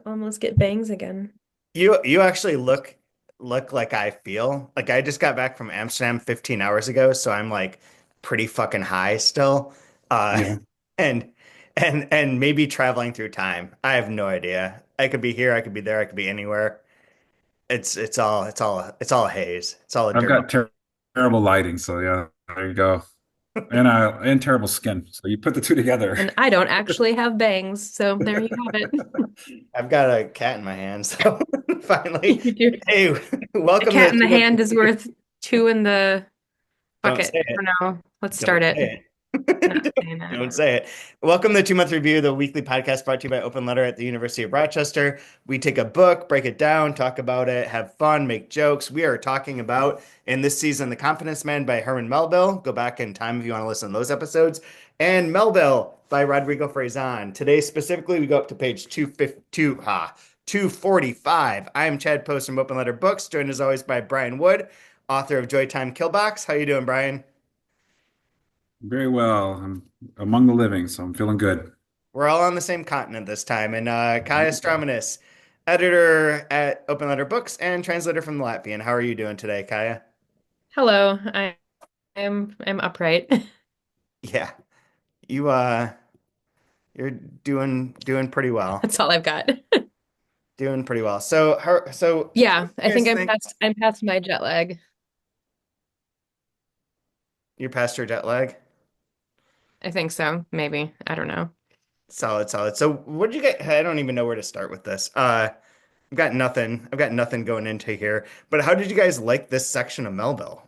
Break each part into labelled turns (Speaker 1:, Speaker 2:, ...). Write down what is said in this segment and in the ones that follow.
Speaker 1: Almost get bangs again.
Speaker 2: You actually look like I feel. Like I just got back from Amsterdam 15 hours ago, so I'm like pretty fucking high still. Uh
Speaker 3: Yeah.
Speaker 2: and and maybe traveling through time. I have no idea. I could be here, I could be there, I could be anywhere. It's all a haze. It's all a
Speaker 3: I've
Speaker 2: dirty.
Speaker 3: got terrible lighting, so yeah, there you go. And terrible skin. So you put the two together.
Speaker 1: And I don't actually have bangs, so there you have it.
Speaker 2: I've got a cat in my hand, so finally.
Speaker 1: You do.
Speaker 2: Hey,
Speaker 1: A
Speaker 2: welcome to
Speaker 1: cat
Speaker 2: the
Speaker 1: in the
Speaker 2: Two Month
Speaker 1: hand is
Speaker 2: Review.
Speaker 1: worth two in the
Speaker 2: Don't
Speaker 1: bucket.
Speaker 2: say
Speaker 1: I
Speaker 2: it.
Speaker 1: don't know. Let's
Speaker 2: Don't
Speaker 1: start it.
Speaker 2: say
Speaker 1: Not
Speaker 2: it.
Speaker 1: saying that.
Speaker 2: Don't say it. Welcome to 2 Month Review, the weekly podcast brought to you by Open Letter at the University of Rochester. We take a book, break it down, talk about it, have fun, make jokes. We are talking about, in this season, The Confidence Man by Herman Melville. Go back in time if you want to listen to those episodes. And Melvill by Rodrigo Frazan. Today, specifically, we go up to page 252, 245. I am Chad Post from Open Letter Books, joined as always by Brian Wood, author of Joytime Killbox. How you doing, Brian?
Speaker 3: Very well. I'm among the living, so I'm feeling good.
Speaker 2: We're all on the same continent this time. And Kaya Straumanis, editor at Open Letter Books and translator from the Latvian. How are you doing today, Kaya?
Speaker 1: Hello. I'm upright.
Speaker 2: Yeah, you you're doing pretty well.
Speaker 1: That's all I've got.
Speaker 2: Doing pretty well. So
Speaker 1: Yeah,
Speaker 2: you
Speaker 1: I
Speaker 2: guys
Speaker 1: think I'm
Speaker 2: think
Speaker 1: past my jet lag.
Speaker 2: you're past your jet lag?
Speaker 1: I think so. Maybe. I don't know.
Speaker 2: Solid, solid. So what did you get? I don't even know where to start with this. I've got nothing. I've got nothing going into here. But how did you guys like this section of Melville?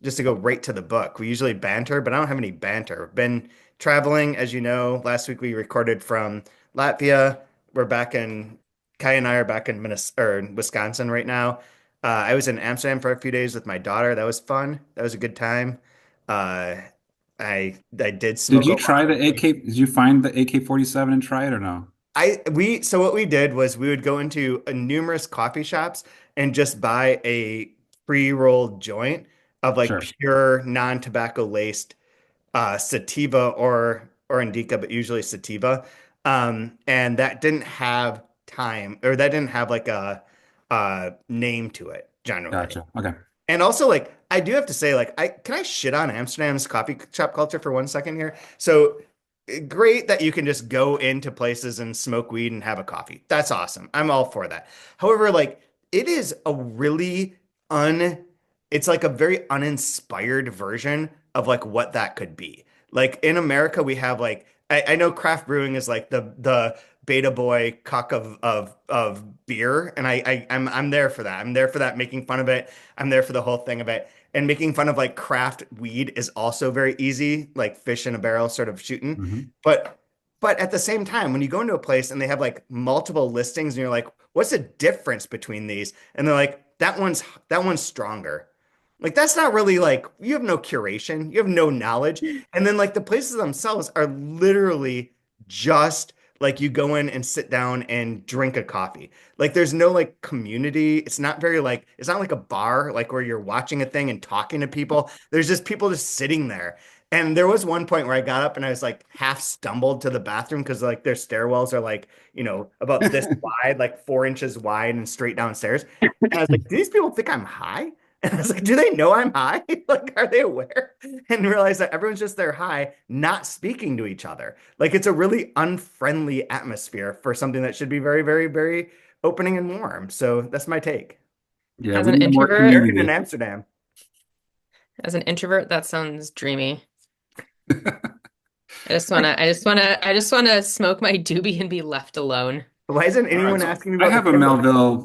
Speaker 2: Just to go right to the book. We usually banter, but I don't have any banter. Been traveling, as you know. Last week we recorded from Latvia. We're back in Kai and I are back in Minnesota or Wisconsin right now. I was in Amsterdam for a few days with my daughter. That was fun. That was a good time. Uh, I did
Speaker 3: Did
Speaker 2: smoke a
Speaker 3: you
Speaker 2: lot
Speaker 3: try
Speaker 2: of
Speaker 3: the
Speaker 2: weed.
Speaker 3: AK? Did you find the AK-47 and try it or no?
Speaker 2: So what we did was we would go into numerous coffee shops and just buy a pre-rolled joint of like
Speaker 3: Sure.
Speaker 2: pure non-tobacco laced sativa or indica, but usually sativa. And that didn't have time or that didn't have like a name to it generally.
Speaker 3: Gotcha. Okay.
Speaker 2: And also, like, I do have to say, like, I shit on Amsterdam's coffee shop culture for 1 second here. So great that you can just go into places and smoke weed and have a coffee. That's awesome. I'm all for that. However, like, it is a really un, it's like a very uninspired version of like what that could be. Like in America, we have like I know craft brewing is like the beta boy cuck of beer, and I'm there for that. I'm there for that, making fun of it. I'm there for the whole thing of it. And making fun of like craft weed is also very easy, like fish in a barrel sort of shooting.
Speaker 3: Hmm.
Speaker 2: But but at the same time, when you go into a place and they have like multiple listings and you're like, what's the difference between these? And they're like, that one's stronger. Like that's not really like you have no curation, you have no knowledge. And then like the places themselves are literally just like you go in and sit down and drink a coffee. Like there's no like community. It's not very like it's not like a bar like where you're watching a thing and talking to people. There's just people just sitting there. And there was one point where I got up and I was like half stumbled to the bathroom because like their stairwells are like, about this wide, like 4 inches wide and straight downstairs. And I was like, do these people think I'm high? And I was like, do they know I'm high? Like, are they aware? And realize that everyone's just there high, not speaking to each other. Like, it's a really unfriendly atmosphere for something that should be very, very, very opening and warm. So that's my take.
Speaker 3: Yeah,
Speaker 1: As
Speaker 3: we
Speaker 1: an
Speaker 3: need more
Speaker 1: introvert,
Speaker 2: American in
Speaker 3: community.
Speaker 2: Amsterdam.
Speaker 1: that sounds dreamy. I just wanna smoke my doobie and be left alone.
Speaker 2: Why isn't
Speaker 3: All right,
Speaker 2: anyone
Speaker 3: so
Speaker 2: asking me about the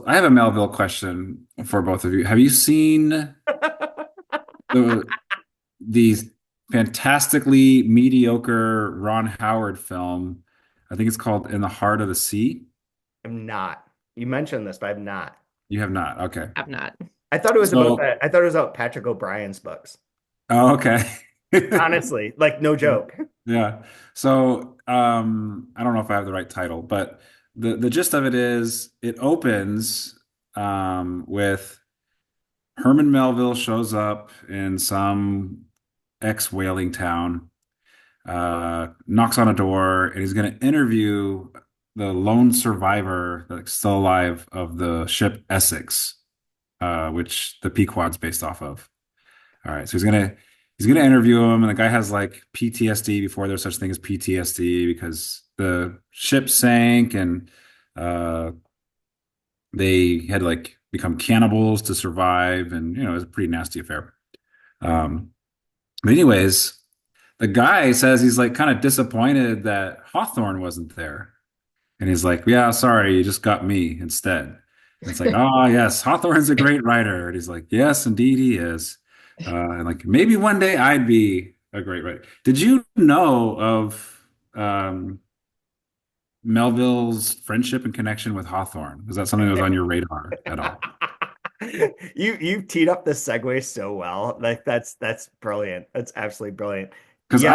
Speaker 3: I have a Melville question for both of you. Have you seen the these fantastically mediocre Ron Howard film? I think it's called In the Heart of the Sea.
Speaker 2: I'm not. You mentioned this, but I'm not.
Speaker 3: You have not. Okay.
Speaker 1: Have not.
Speaker 2: I thought it was about
Speaker 3: So,
Speaker 2: that. I thought it was about Patrick O'Brien's books.
Speaker 3: oh, okay.
Speaker 2: Honestly, like no joke.
Speaker 3: Yeah. So, I don't know if I have the right title, but the gist of it is it opens with Herman Melville shows up in some ex-whaling town, knocks on a door, and he's going to interview the lone survivor that's still alive of the ship Essex, which the Pequod's based off of. All right, so he's gonna interview him, and the guy has like PTSD before there's such thing as PTSD because the ship sank and uh, they had like become cannibals to survive, and it was a pretty nasty affair. Um, but anyways, the guy says he's like kind of disappointed that Hawthorne wasn't there. And he's like, yeah, sorry, you just got me instead. And it's like, oh, yes, Hawthorne's a great writer. And he's like, yes, indeed he is. And like, maybe one day I'd be a great writer. Did you know of Melville's friendship and connection with Hawthorne? Was that something that was on your radar at all?
Speaker 2: You teed up the segue so well. Like that's brilliant. That's absolutely brilliant.
Speaker 3: Because
Speaker 2: Yeah,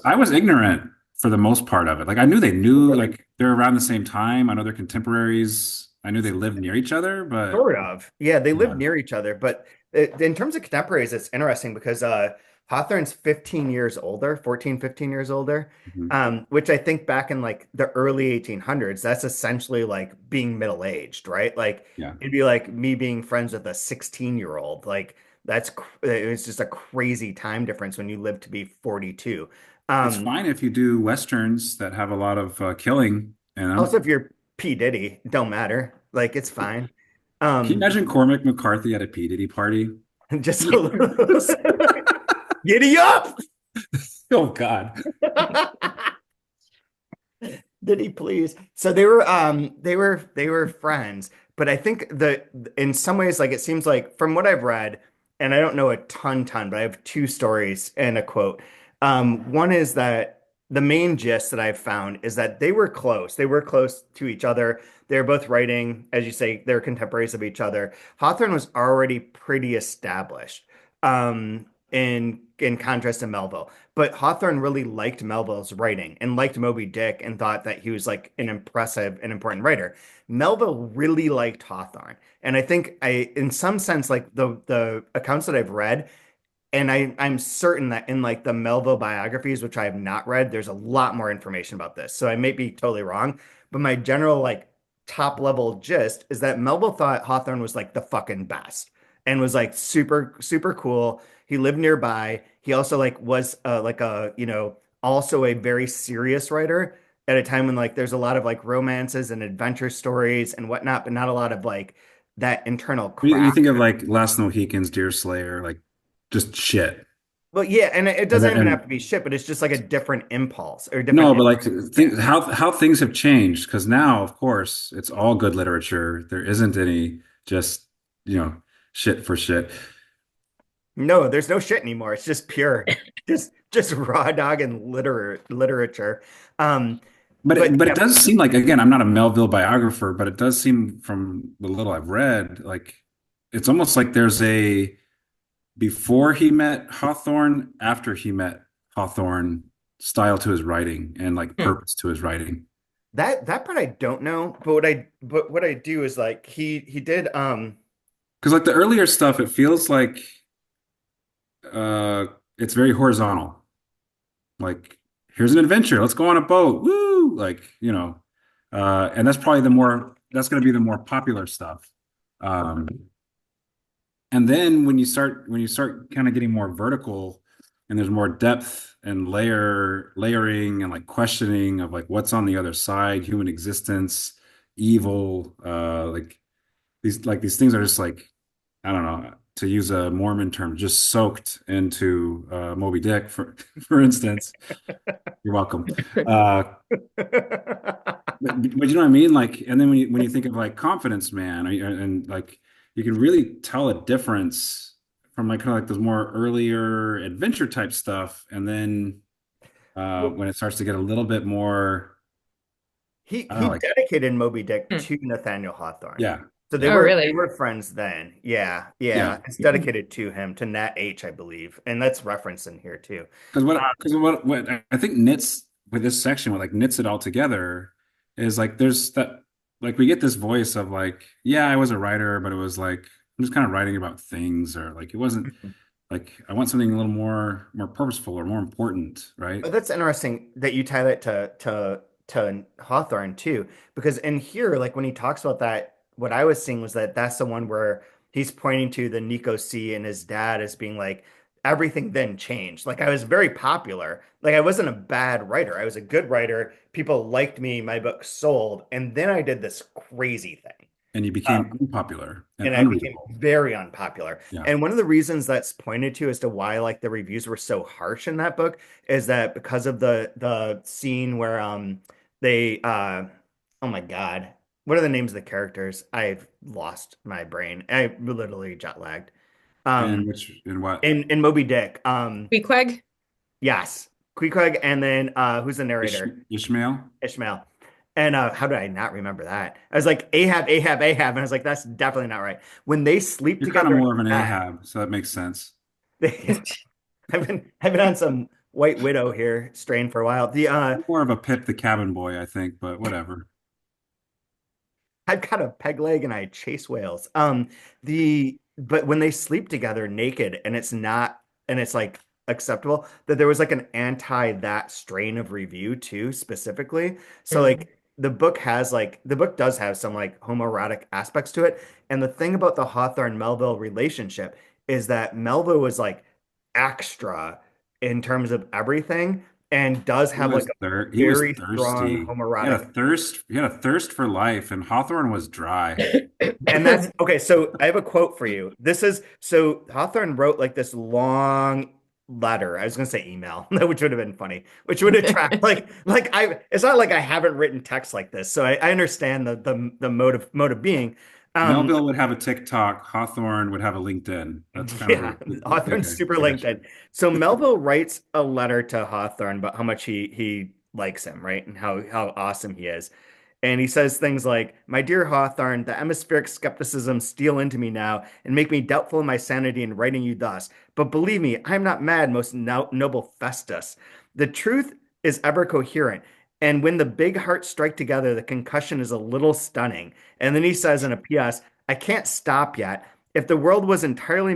Speaker 3: I was ignorant for the most part of it. Like I knew they knew like they're around the same time. I know they're contemporaries. I knew they lived near each other, but
Speaker 2: sort of. Yeah, they live
Speaker 3: yeah.
Speaker 2: near each other, but in terms of contemporaries, it's interesting because Hawthorne's 15 years older, 14, 15 years older,
Speaker 3: Mhm.
Speaker 2: which I think back in like the early 1800s, that's essentially like being middle-aged, right? Like
Speaker 3: Yeah.
Speaker 2: it'd be like me being friends with a 16-year-old. Like it was just a crazy time difference when you live to be 42.
Speaker 3: It's
Speaker 2: Um,
Speaker 3: fine if you do westerns that have a lot of killing in
Speaker 2: Also,
Speaker 3: them.
Speaker 2: if you're P. Diddy, don't matter. Like it's fine.
Speaker 3: Can you
Speaker 2: Um,
Speaker 3: imagine Cormac McCarthy at a P. Diddy party?
Speaker 2: just a little giddy up.
Speaker 3: Oh God.
Speaker 2: Did he please? So they were friends, but I think that in some ways, like it seems like from what I've read, and I don't know a ton, but I have two stories and a quote. One is that the main gist that I've found is that they were close. They were close to each other. They were both writing, as you say, they're contemporaries of each other. Hawthorne was already pretty established, in contrast to Melville. But Hawthorne really liked Melville's writing and liked Moby Dick and thought that he was like an impressive and important writer. Melville really liked Hawthorne. And I think in some sense, like the accounts that I've read, and I'm certain that in like the Melville biographies, which I have not read, there's a lot more information about this. So I may be totally wrong, but my general like top level gist is that Melville thought Hawthorne was like the fucking best and was like super cool. He lived nearby. He also like was like a, also a very serious writer at a time when like there's a lot of like romances and adventure stories and whatnot, but not a lot of like that internal
Speaker 3: You
Speaker 2: craft.
Speaker 3: think of like Last Mohicans, Deer Slayer, like just shit.
Speaker 2: Well, yeah, and it
Speaker 3: And,
Speaker 2: doesn't even have
Speaker 3: and
Speaker 2: to be shit, but it's just like a different impulse or different.
Speaker 3: no, but like
Speaker 2: Yeah.
Speaker 3: how things have changed because now, of course, it's all good literature. There isn't any just, you know, shit for shit.
Speaker 2: No, there's no shit anymore. It's just pure, just raw dog and literature. Um,
Speaker 3: But
Speaker 2: but
Speaker 3: it
Speaker 2: yeah,
Speaker 3: does seem like again, I'm not a Melville biographer, but it does seem from the little I've read, like it's almost like there's a before he met Hawthorne, after he met Hawthorne style to his writing and like
Speaker 1: Hmm.
Speaker 3: purpose to his writing.
Speaker 2: that part I don't know. But what I do is like he did
Speaker 3: Because like the earlier stuff, it feels like uh it's very horizontal. Like here's an adventure, let's go on a boat. Woo! Like, and that's gonna be the more popular stuff. Um And then when you start kind of getting more vertical and there's more depth and layering and like questioning of like what's on the other side, human existence, evil, these things are just like, I don't know, to use a Mormon term, just soaked into Moby Dick for for instance. You're welcome. Uh but you know what I mean? Like, and then when you think of like Confidence Man, and like you can really tell a difference from like kind of like those more earlier adventure type stuff, and then
Speaker 2: well,
Speaker 3: when it starts to get a little bit more,
Speaker 2: he
Speaker 3: I don't know,
Speaker 2: he
Speaker 3: like
Speaker 2: dedicated Moby Dick
Speaker 1: Hmm.
Speaker 2: to Nathaniel Hawthorne.
Speaker 3: yeah,
Speaker 2: So
Speaker 1: Oh,
Speaker 2: they
Speaker 1: really?
Speaker 2: were friends then. Yeah,
Speaker 3: yeah.
Speaker 2: yeah. It's dedicated to him, to Nat H, I believe. And that's referenced in here too.
Speaker 3: Because what I think knits with this section, what like knits it all together, is like there's that like we get this voice of like, yeah, I was a writer, but it was like I'm just kind of writing about things, or like it wasn't like I want something a little more purposeful or more important, right?
Speaker 2: But that's interesting that you tie that to to Hawthorne too, because in here, like when he talks about that, what I was seeing was that that's the one where he's pointing to the Nico C and his dad as being like everything then changed. Like I was very popular. Like I wasn't a bad writer. I was a good writer. People liked me. My book sold, and then I did this crazy thing.
Speaker 3: And you
Speaker 2: Um,
Speaker 3: became unpopular and
Speaker 2: and I became
Speaker 3: unreadable.
Speaker 2: very unpopular.
Speaker 3: Yeah.
Speaker 2: And one of the reasons that's pointed to as to why like the reviews were so harsh in that book is that because of the scene where they oh my God, what are the names of the characters? I've lost my brain. I literally jet lagged. Um
Speaker 3: In what?
Speaker 2: in Moby Dick.
Speaker 1: Queequeg?
Speaker 2: Yes. Queequeg and then who's the narrator?
Speaker 3: Ishmael?
Speaker 2: Ishmael. And how did I not remember that? I was like, Ahab, Ahab, Ahab. And I was like, that's definitely not right. When they sleep
Speaker 3: You're kind of
Speaker 2: together
Speaker 3: more of an
Speaker 2: in bed,
Speaker 3: Ahab, so that makes sense.
Speaker 2: I've been on some White Widow here strain for a while.
Speaker 3: You're more of a Pip the cabin boy, I think, but whatever.
Speaker 2: I've got a peg leg and I chase whales. But when they sleep together naked and it's not and it's like acceptable, that there was like an anti that strain of review too, specifically. So
Speaker 1: Mm.
Speaker 2: like the book does have some like homoerotic aspects to it. And the thing about the Hawthorne Melville relationship is that Melville was like extra in terms of everything and does have like a
Speaker 3: He was
Speaker 2: very strong
Speaker 3: thirsty.
Speaker 2: homoerotic.
Speaker 3: He had a thirst for life, and Hawthorne was dry.
Speaker 2: And that's okay. So I have a quote for you. This is so Hawthorne wrote like this long letter. I was gonna say email, which would have been funny, which would attract like I it's not like I haven't written text like this. So I understand the mode of being. Um
Speaker 3: Melville would have a TikTok. Hawthorne would have a LinkedIn. That's kind of
Speaker 2: Yeah,
Speaker 3: the
Speaker 2: Hawthorne's
Speaker 3: okay.
Speaker 2: super
Speaker 3: I got you.
Speaker 2: LinkedIn. So Melville writes a letter to Hawthorne about how much he likes him, right? And how awesome he is. And he says things like, "My dear Hawthorne, the atmospheric skepticism steal into me now and make me doubtful of my sanity in writing you thus. But believe me, I am not mad, most noble Festus. The truth is ever coherent. And when the big hearts strike together, the concussion is a little stunning." And then he says in a PS, "I can't stop yet. If the world was entirely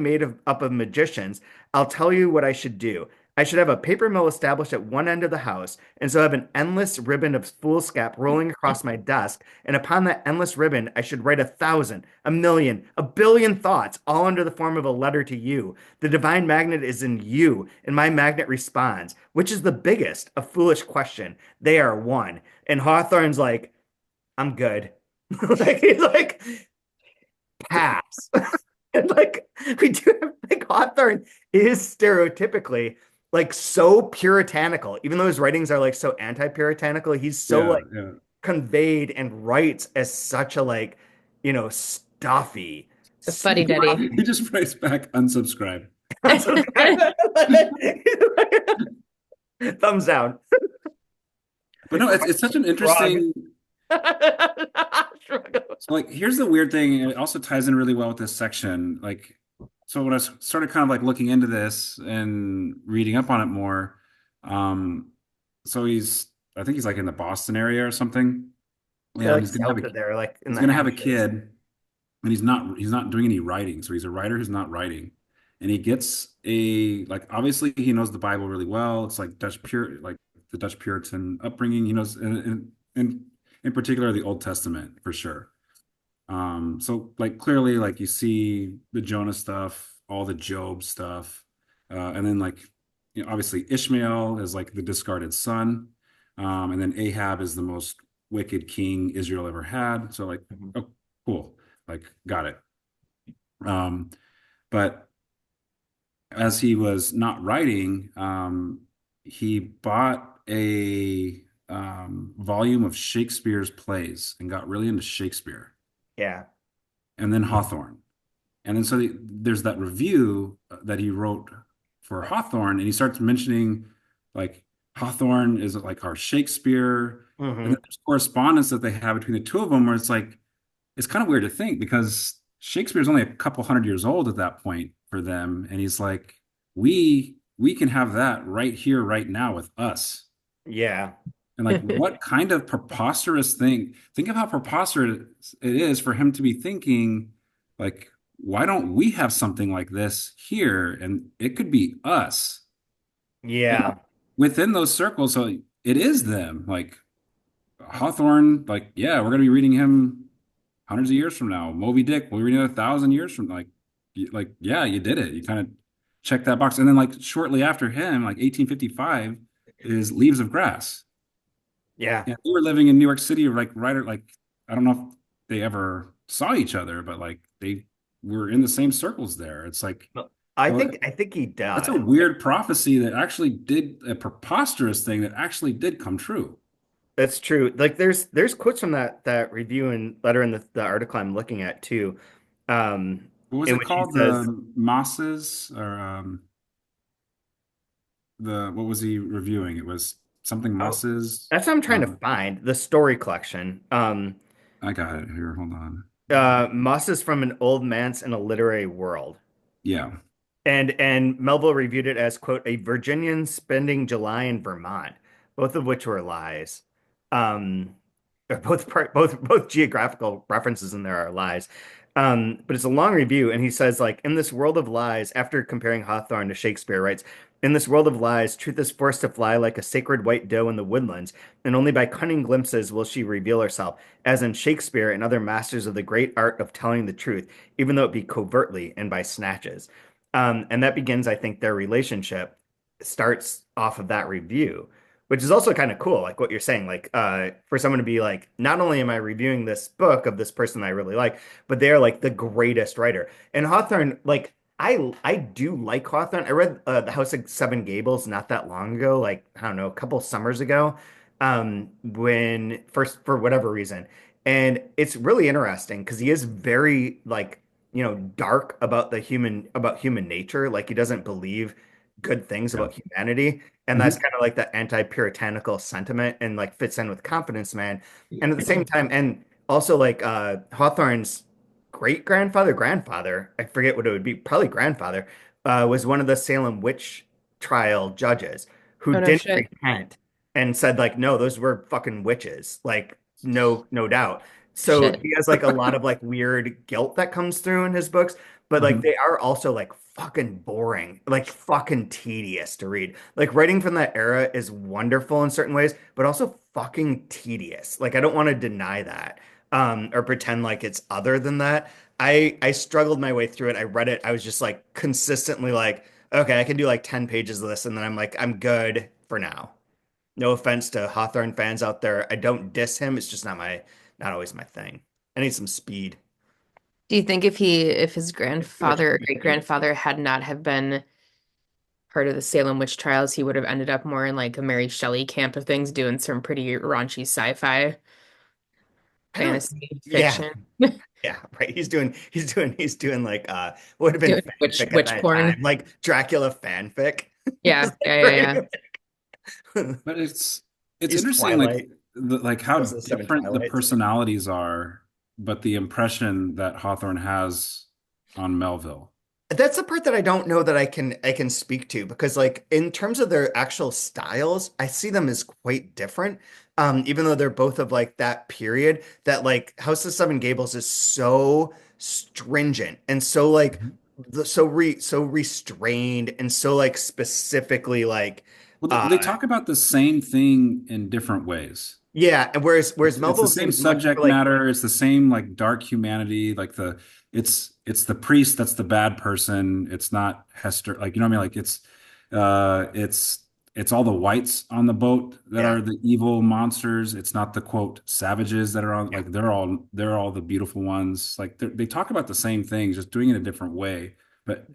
Speaker 2: up of magicians, I'll tell you what I should do. I should have a paper mill established at one end of the house, and so have an endless ribbon of foolscap rolling across my desk, and upon that endless ribbon I should write 1,000, 1,000,000, 1,000,000,000 thoughts, all under the form of a letter to you. The divine magnet is in you, and my magnet responds. Which is the biggest? A foolish question. They are one." And Hawthorne's like, "I'm good." Like he's like, "Pass." And like we do have like Hawthorne is stereotypically like so puritanical, even though his writings are like so anti-puritanical, he's so
Speaker 3: Yeah,
Speaker 2: like
Speaker 3: yeah.
Speaker 2: conveyed and writes as such a like, stuffy,
Speaker 1: A fuddy-duddy.
Speaker 3: He just writes back unsubscribe.
Speaker 2: thumbs down.
Speaker 3: But no, it's such an
Speaker 2: Frog.
Speaker 3: interesting. So like, here's the weird thing. And it also ties in really well with this section. Like, so when I started kind of like looking into this and reading up on it more, um, so I think he's like in the Boston area or something.
Speaker 2: They're
Speaker 3: Yeah,
Speaker 2: like south of there, like in
Speaker 3: he's
Speaker 2: the
Speaker 3: gonna have a
Speaker 2: Hamptons.
Speaker 3: kid, and he's not doing any writing. So he's a writer who's not writing, and he gets a like obviously he knows the Bible really well. It's like the Dutch Puritan upbringing. He knows in particular the Old Testament for sure. So like clearly like you see the Jonah stuff, all the Job stuff, and then like obviously Ishmael is like the discarded son, and then Ahab is the most wicked king Israel ever had. So like,
Speaker 2: Mhm.
Speaker 3: oh, cool, like got it. Um, but as he was not writing, he bought a volume of Shakespeare's plays and got really into Shakespeare,
Speaker 2: Yeah.
Speaker 3: and then Hawthorne. And then there's that review that he wrote for Hawthorne, and he starts mentioning like Hawthorne is like our Shakespeare, and then
Speaker 2: Hmm.
Speaker 3: there's correspondence that they have between the two of them where it's like it's kind of weird to think because Shakespeare's only a couple hundred years old at that point for them, and he's like, we can have that right here, right now with us.
Speaker 2: Yeah.
Speaker 3: And like, what kind of preposterous thing? Think of how preposterous it is for him to be thinking, like, why don't we have something like this here? And it could be us. And
Speaker 2: Yeah.
Speaker 3: within those circles, so it is them. Like, Hawthorne, like, yeah, we're gonna be reading him hundreds of years from now. Moby Dick, we'll be reading 1,000 years from like, yeah, you did it. You kind of check that box. And then like shortly after him, like 1855, is Leaves of Grass.
Speaker 2: Yeah.
Speaker 3: Yeah, they were living in New York City, like like I don't know if they ever saw each other, but like they were in the same circles there. It's like,
Speaker 2: Well,
Speaker 3: so
Speaker 2: I think he
Speaker 3: that's a
Speaker 2: does.
Speaker 3: weird prophecy that actually did a preposterous thing that actually did come true.
Speaker 2: That's true. Like there's quotes from that review and letter in the article I'm looking at too, um,
Speaker 3: What was
Speaker 2: in
Speaker 3: it
Speaker 2: which he
Speaker 3: called?
Speaker 2: says,
Speaker 3: The Mosses or the what was he reviewing? It was something
Speaker 2: "Oh,
Speaker 3: Mosses.
Speaker 2: that's what I'm trying to
Speaker 3: Um,
Speaker 2: find the story collection."
Speaker 3: I got it here. Hold on.
Speaker 2: Moss is from an old manse in a literary world.
Speaker 3: Yeah.
Speaker 2: And Melville reviewed it as, quote, a Virginian spending July in Vermont, both of which were lies. Um, or both geographical references in there are lies. But it's a long review, and he says, like, in this world of lies, after comparing Hawthorne to Shakespeare, writes, in this world of lies, truth is forced to fly like a sacred white doe in the woodlands, and only by cunning glimpses will she reveal herself, as in Shakespeare and other masters of the great art of telling the truth, even though it be covertly and by snatches. And that begins, I think, their relationship starts off of that review, which is also kind of cool. Like what you're saying, like for someone to be like, not only am I reviewing this book of this person I really like, but they are like the greatest writer. And Hawthorne, like I do like Hawthorne. I read The House of Seven Gables not that long ago, like I don't know, a couple summers ago, when first for whatever reason. And it's really interesting because he is very like dark about about human nature. Like he doesn't believe good things
Speaker 3: Yeah.
Speaker 2: about humanity. And that's
Speaker 3: Mhm.
Speaker 2: kind of like the anti-puritanical sentiment and like fits in with Confidence Man. And at the same time, and also like Hawthorne's grandfather, I forget what it would be, probably grandfather, was one of the Salem witch trial judges who
Speaker 1: Oh no
Speaker 2: didn't
Speaker 1: shit.
Speaker 2: repent and said like, no, those were fucking witches. Like, no doubt. So
Speaker 1: Shit.
Speaker 2: he has like a lot of like weird guilt that comes through in his books, but like
Speaker 3: Mhm.
Speaker 2: they are also like fucking boring, like fucking tedious to read. Like writing from that era is wonderful in certain ways, but also fucking tedious. Like I don't want to deny that or pretend like it's other than that. I struggled my way through it. I read it. I was just like consistently like, okay, I can do like 10 pages of this, and then I'm like, I'm good for now. No offense to Hawthorne fans out there. I don't diss him. It's just not always my thing. I need some speed.
Speaker 1: Do you think if his
Speaker 2: Too much,
Speaker 1: grandfather or
Speaker 2: too much
Speaker 1: great
Speaker 2: speed.
Speaker 1: grandfather had not have been part of the Salem witch trials, he would have ended up more in like a Mary Shelley camp of things, doing some pretty raunchy sci-fi
Speaker 2: I don't.
Speaker 1: fantasy
Speaker 2: Yeah,
Speaker 1: fiction,
Speaker 2: yeah, right. He's doing like what would have been
Speaker 1: doing
Speaker 2: fanfic at
Speaker 1: witch
Speaker 2: that time,
Speaker 1: porn.
Speaker 2: like Dracula fanfic. Just
Speaker 1: Yeah,
Speaker 2: like
Speaker 1: yeah, yeah, yeah.
Speaker 2: writing.
Speaker 3: But it's
Speaker 2: He's
Speaker 3: interesting, like
Speaker 2: Twilight.
Speaker 3: like how
Speaker 2: Those are the seven
Speaker 3: different the
Speaker 2: Twilights.
Speaker 3: personalities are, but the impression that Hawthorne has on Melville.
Speaker 2: That's the part that I don't know that I can speak to because like in terms of their actual styles, I see them as quite different. Even though they're both of like that period that like House of Seven Gables is so stringent and so like
Speaker 3: Mhm.
Speaker 2: so restrained and so like specifically like
Speaker 3: Well,
Speaker 2: uh
Speaker 3: they talk about the same thing in different ways.
Speaker 2: yeah, and whereas
Speaker 3: It's the
Speaker 2: Melville
Speaker 3: same
Speaker 2: seems much more
Speaker 3: subject
Speaker 2: like
Speaker 3: matter. It's the same like dark humanity. Like it's the priest that's the bad person. It's not Hester. Like, you know what I mean? Like uh it's it's all the whites on the boat that
Speaker 2: yeah.
Speaker 3: are the evil monsters. It's not the quote savages that are on, like they're all the beautiful ones. Like they talk about the same things, just doing it a different way. But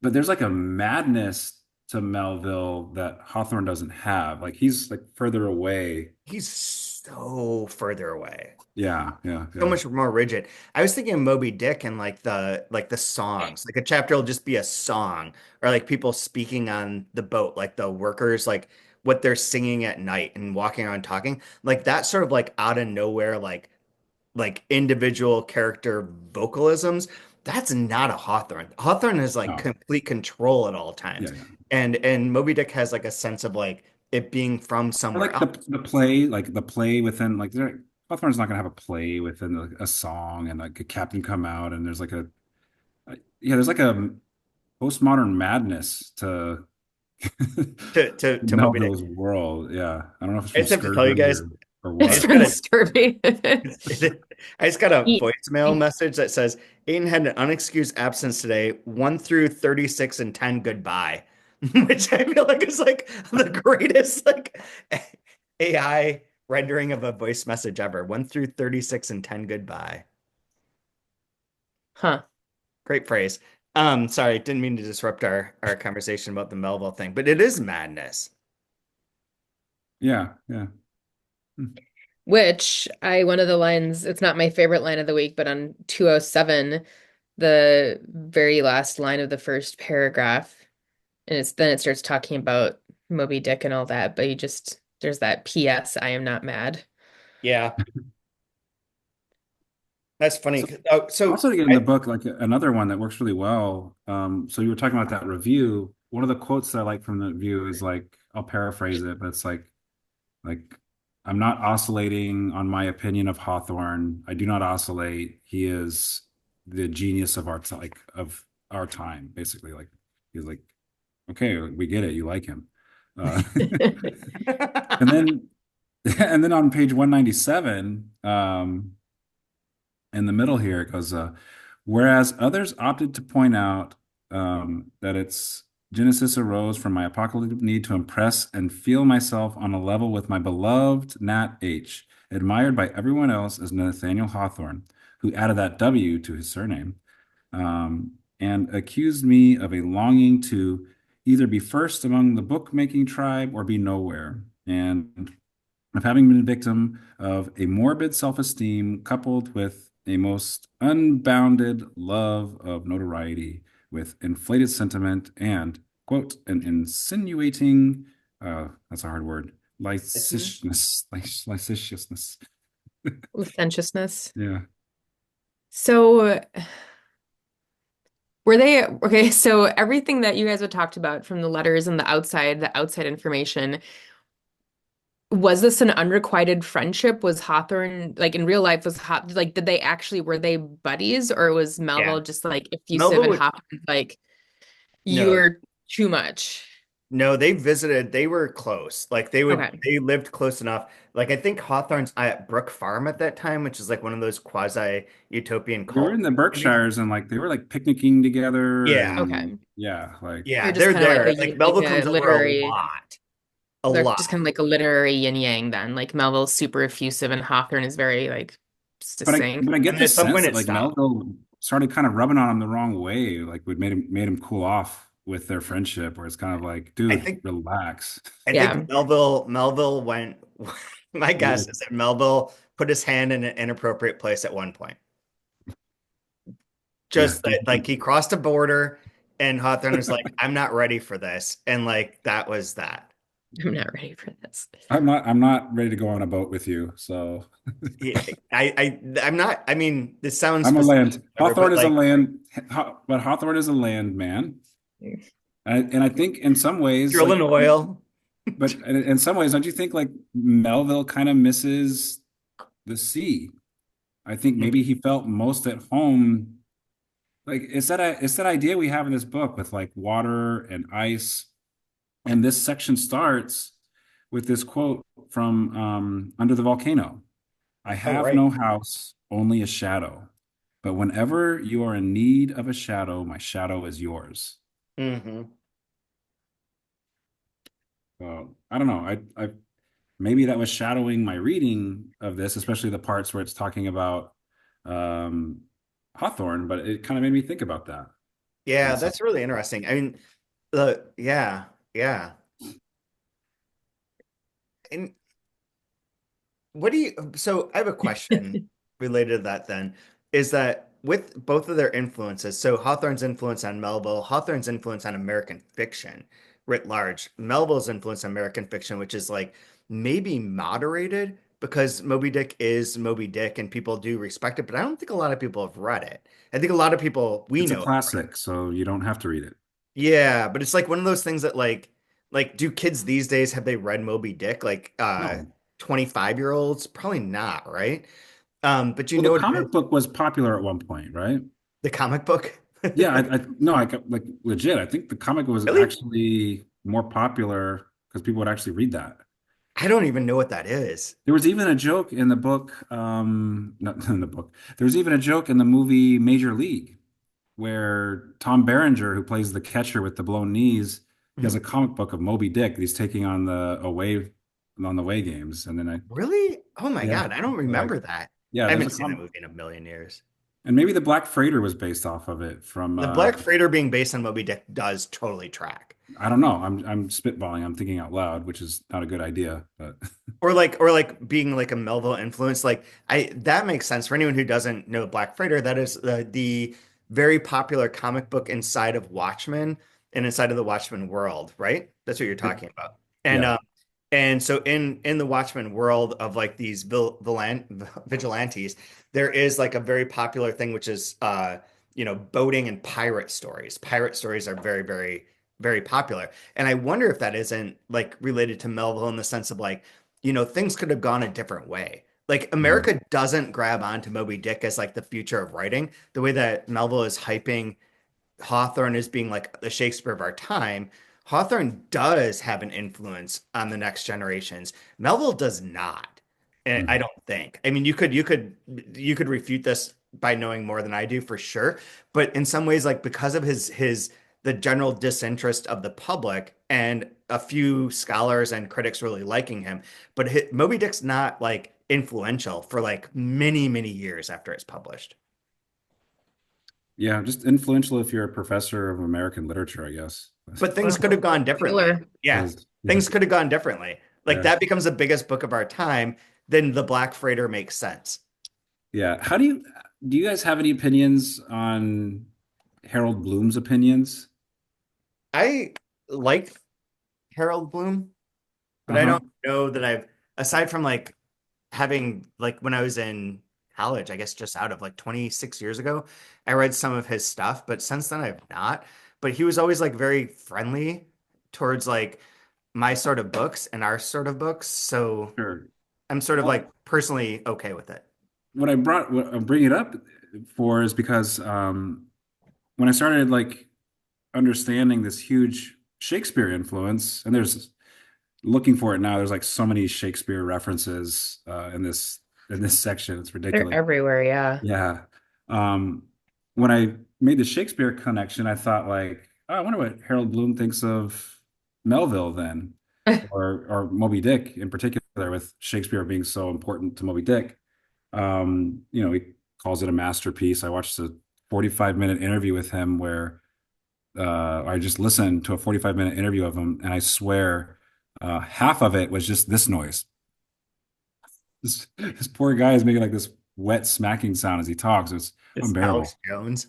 Speaker 3: but there's like a madness to Melville that Hawthorne doesn't have. Like he's like further away.
Speaker 2: He's so further away.
Speaker 3: Yeah, yeah,
Speaker 2: So
Speaker 3: yeah.
Speaker 2: much more rigid. I was thinking of Moby Dick and like the songs. Like a chapter will just be a song or like people speaking on the boat, like the workers, like what they're singing at night and walking around talking. Like that sort of like out of nowhere, like individual character vocalisms. That's not a Hawthorne. Hawthorne has like
Speaker 3: No,
Speaker 2: complete control at all times.
Speaker 3: yeah, yeah.
Speaker 2: And Moby Dick has like a sense of like it being from
Speaker 3: I
Speaker 2: somewhere
Speaker 3: like
Speaker 2: else.
Speaker 3: the play within like Hawthorne's not gonna have a play within a song and like a captain come out and there's like yeah, there's like a postmodern madness to
Speaker 2: To Moby Dick.
Speaker 3: Melville's world. Yeah, I don't know if it's
Speaker 2: I
Speaker 3: from
Speaker 2: just have to tell you
Speaker 3: Scurvy
Speaker 2: guys,
Speaker 3: or. or
Speaker 2: I
Speaker 1: It's
Speaker 2: just
Speaker 3: what?
Speaker 2: got
Speaker 1: from
Speaker 2: a
Speaker 1: Scurvy.
Speaker 2: I just got a
Speaker 1: Eat.
Speaker 2: voicemail message that says Aiden had an unexcused absence today, 1 through 36 and 10 goodbye. Which I feel like is like the greatest like AI rendering of a voice message ever. 1 through 36 and 10 goodbye.
Speaker 1: Huh.
Speaker 2: Great phrase. Sorry, didn't mean to disrupt our conversation about the Melville thing, but it is madness.
Speaker 3: Yeah, yeah. Hmm.
Speaker 1: Which one of the lines, it's not my favorite line of the week, but on 207, the very last line of the first paragraph, and then it starts talking about Moby Dick and all that, but there's that P.S. I am not mad.
Speaker 2: Yeah, that's funny.
Speaker 3: So
Speaker 2: Oh, so
Speaker 3: also in the
Speaker 2: I,
Speaker 3: book, like another one that works really well. So you were talking about that review. One of the quotes that I like from the review is like, I'll paraphrase it, but it's like I'm not oscillating on my opinion of Hawthorne. I do not oscillate. He is the genius of of our time, basically. Like he's like, okay, we get it. You like him. Uh, and then and then on page 197, in the middle here, it goes, whereas others opted to point out that its genesis arose from my apocalyptic need to impress and feel myself on a level with my beloved Nat H, admired by everyone else as Nathaniel Hawthorne, who added that W to his surname, and accused me of a longing to either be first among the bookmaking tribe or be nowhere. And of having been a victim of a morbid self-esteem coupled with a most unbounded love of notoriety with inflated sentiment and, quote, an insinuating, that's a hard word, licentiousness.
Speaker 1: Licentiousness.
Speaker 3: Yeah.
Speaker 1: So were they okay? So everything that you guys had talked about from the letters and the outside information, was this an unrequited friendship? Was Hawthorne like in real life? Was Hawthorne like did they actually were they buddies or was
Speaker 2: yeah,
Speaker 1: Melville just like effusive
Speaker 2: Melville
Speaker 1: and
Speaker 2: would
Speaker 1: Hawthorne like
Speaker 2: no,
Speaker 1: you're too much?
Speaker 2: no, they visited, they were close. Like
Speaker 1: Okay.
Speaker 2: they lived close enough. Like I think Hawthorne's at Brook Farm at that time, which is like one of those quasi utopian
Speaker 3: They were
Speaker 2: cult
Speaker 3: in the
Speaker 2: communities.
Speaker 3: Berkshires and like they were like picnicking together
Speaker 2: Yeah,
Speaker 3: and
Speaker 1: Okay.
Speaker 3: yeah, like
Speaker 1: They're
Speaker 2: yeah,
Speaker 1: just
Speaker 2: they're
Speaker 1: kind of
Speaker 2: there. Like
Speaker 1: like
Speaker 2: Melville
Speaker 1: a
Speaker 2: comes over a
Speaker 1: literary
Speaker 2: lot, a
Speaker 1: they're
Speaker 2: lot.
Speaker 1: just kind of like a literary yin yang then. Like Melville's super effusive and Hawthorne is very like succinct.
Speaker 3: but I get
Speaker 2: And then
Speaker 3: the
Speaker 2: at some
Speaker 3: sense
Speaker 2: point
Speaker 3: that
Speaker 2: it
Speaker 3: like
Speaker 2: stopped.
Speaker 3: Melville started kind of rubbing on him the wrong way, like would made him cool off with their friendship, where it's kind of like,
Speaker 2: I
Speaker 3: dude,
Speaker 2: think
Speaker 3: relax.
Speaker 2: I think
Speaker 1: Yeah.
Speaker 2: Melville went. My guess is that Melville put his hand in an inappropriate place at one point.
Speaker 3: Yeah,
Speaker 2: Just that, like he crossed a border, and Hawthorne was like, "I'm not ready for this," and like that was that.
Speaker 1: I'm not ready for this.
Speaker 3: I'm not ready to go on a boat with you, so
Speaker 2: I'm not. I mean, this sounds
Speaker 3: I'm a
Speaker 2: specific,
Speaker 3: land.
Speaker 2: whatever, but like
Speaker 3: But Hawthorne is a land man, and I think in some ways,
Speaker 2: drilling
Speaker 3: like,
Speaker 2: oil.
Speaker 3: but in some ways, don't you think like Melville kind of misses the sea? I think maybe he felt most at home. Like it's that idea we have in this book with like water and ice. And this section starts with this quote from Under the Volcano. I
Speaker 2: Oh,
Speaker 3: have
Speaker 2: right.
Speaker 3: no house, only a shadow. But whenever you are in need of a shadow, my shadow is yours.
Speaker 2: Hmm.
Speaker 3: So I don't know. I maybe that was shadowing my reading of this, especially the parts where it's talking about um, Hawthorne, but it kind of made me think about that.
Speaker 2: Yeah,
Speaker 3: And so
Speaker 2: that's really interesting. I mean, yeah, yeah. And what do you, so I have a question related to that then, is that with both of their influences, so Hawthorne's influence on Melville, Hawthorne's influence on American fiction writ large, Melville's influence on American fiction, which is like maybe moderated because Moby Dick is Moby Dick and people do respect it, but I don't think a lot of people have read it. I think a lot of people we
Speaker 3: it's a
Speaker 2: know.
Speaker 3: classic, so you don't have to read it.
Speaker 2: Yeah, but it's like one of those things that like do kids these days have they read Moby Dick? Like
Speaker 3: No.
Speaker 2: 25-year-olds? Probably not, right? But you
Speaker 3: Well, the
Speaker 2: know what it is?
Speaker 3: comic book was popular at one point, right?
Speaker 2: The comic book.
Speaker 3: Yeah, I no, I got like legit. I think the comic was
Speaker 2: Really?
Speaker 3: actually more popular because people would actually read that.
Speaker 2: I don't even know what that is.
Speaker 3: There was even a joke in the book, not in the book. There was even a joke in the movie Major League where Tom Berenger, who plays the catcher with the blown knees, he has a
Speaker 2: Mhm.
Speaker 3: comic book of Moby Dick that he's taking on the away games, and then
Speaker 2: Really? Oh my
Speaker 3: yeah,
Speaker 2: God, I don't
Speaker 3: like
Speaker 2: remember that.
Speaker 3: yeah,
Speaker 2: I
Speaker 3: there's a
Speaker 2: haven't seen that
Speaker 3: comic,
Speaker 2: movie in a million years.
Speaker 3: and maybe the Black Freighter was based off of it from
Speaker 2: The Black Freighter being based on Moby Dick does totally track.
Speaker 3: I don't know. I'm spitballing. I'm thinking out loud, which is not a good idea, but
Speaker 2: Or like being like a Melville influence. Like I that makes sense for anyone who doesn't know Black Freighter. That is the very popular comic book inside of Watchmen and inside of the Watchmen world, right? That's what you're talking about. And
Speaker 3: yeah.
Speaker 2: and so in the Watchmen world of like these vigilantes, there is like a very popular thing which is boating and pirate stories. Pirate stories are very, very, very popular. And I wonder if that isn't like related to Melville in the sense of like, things could have gone a different way. Like
Speaker 3: Mhm.
Speaker 2: America doesn't grab onto Moby Dick as like the future of writing, the way that Melville is hyping Hawthorne as being like the Shakespeare of our time. Hawthorne does have an influence on the next generations. Melville does not. And I
Speaker 3: Mhm.
Speaker 2: don't think. I mean, you could refute this by knowing more than I do for sure, but in some ways like because of his the general disinterest of the public and a few scholars and critics really liking him, but Moby Dick's not like influential for like many, many years after it's published.
Speaker 3: Yeah, just influential if you're a professor of American literature, I guess.
Speaker 2: But things could have
Speaker 1: Well,
Speaker 2: gone differently.
Speaker 1: popular.
Speaker 2: Yeah.
Speaker 3: Because yeah,
Speaker 2: Things could have gone differently. Like
Speaker 3: yeah,
Speaker 2: that becomes the biggest book of our time, then the Black Freighter makes sense.
Speaker 3: yeah. How do you guys have any opinions on Harold Bloom's opinions?
Speaker 2: I like Harold Bloom, but I
Speaker 3: Uh-huh.
Speaker 2: don't know that aside from like having like when I was in college, I guess just out of like 26 years ago, I read some of his stuff, but since then I've not. But he was always like very friendly towards like my sort of books and our sort of books. So
Speaker 3: Sure.
Speaker 2: I'm sort of
Speaker 3: Well,
Speaker 2: like personally okay with it.
Speaker 3: what I'm bringing it up for is because when I started like understanding this huge Shakespeare influence, and there's looking for it now, there's like so many Shakespeare references in this section. It's
Speaker 1: They're
Speaker 3: ridiculous.
Speaker 1: everywhere, yeah.
Speaker 3: Yeah. Um, when I made the Shakespeare connection, I thought like, oh, I wonder what Harold Bloom thinks of Melville then, or Moby Dick in particular, with Shakespeare being so important to Moby Dick. He calls it a masterpiece. I watched a 45-minute interview with him where I just listened to a 45-minute interview of him, and I swear half of it was just this noise. This poor guy is making like this wet smacking sound as he talks. It's
Speaker 2: It's
Speaker 3: unbearable.
Speaker 2: Alex Jones.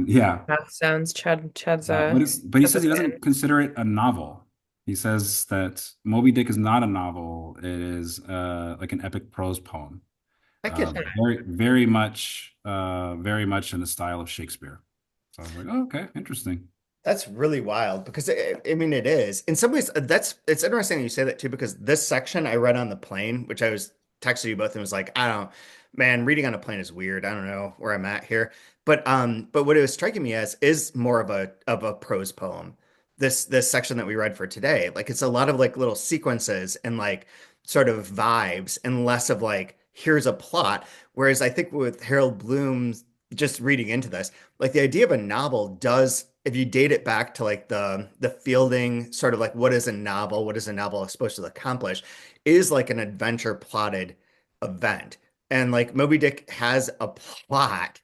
Speaker 3: Yeah.
Speaker 1: That sounds Chad's
Speaker 3: But he
Speaker 1: Chad's a
Speaker 3: says he
Speaker 1: fan.
Speaker 3: doesn't consider it a novel. He says that Moby Dick is not a novel. It is like an epic prose poem.
Speaker 2: I get that.
Speaker 3: Very much in the style of Shakespeare. So I was like, oh, okay, interesting.
Speaker 2: That's really wild because I mean it is. In some ways it's interesting that you say that too because this section I read on the plane, which I was texting you both and was like, I don't man, reading on a plane is weird. I don't know where I'm at here. But what it was striking me as is more of a prose poem. This section that we read for today. Like it's a lot of like little sequences and like sort of vibes and less of like here's a plot. Whereas I think with Harold Bloom's just reading into this, like the idea of a novel does, if you date it back to like the Fielding sort of like what is a novel supposed to accomplish, is like an adventure plotted event. And like Moby Dick has a plot,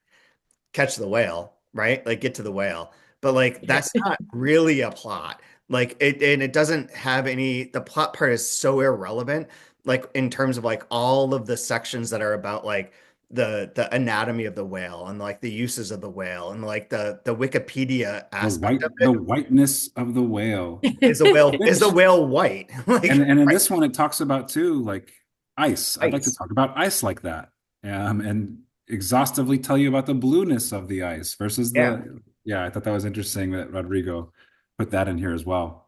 Speaker 2: catch the whale, right? Like get to the whale. But like
Speaker 1: Yeah.
Speaker 2: that's not really a plot. Like it doesn't have any, the plot part is so irrelevant, like in terms of like all of the sections that are about like the anatomy of the whale and like the uses of the whale and like the Wikipedia aspect of
Speaker 3: The
Speaker 2: it.
Speaker 3: whiteness of the whale,
Speaker 2: Is the
Speaker 3: which
Speaker 2: whale white? Like
Speaker 3: and in
Speaker 2: right.
Speaker 3: this one it talks about too like ice. I'd like to
Speaker 1: Ice.
Speaker 3: talk about ice like that, and exhaustively tell you about the blueness of the ice versus
Speaker 2: Yeah.
Speaker 3: the yeah. I thought that was interesting that Rodrigo put that in here as well.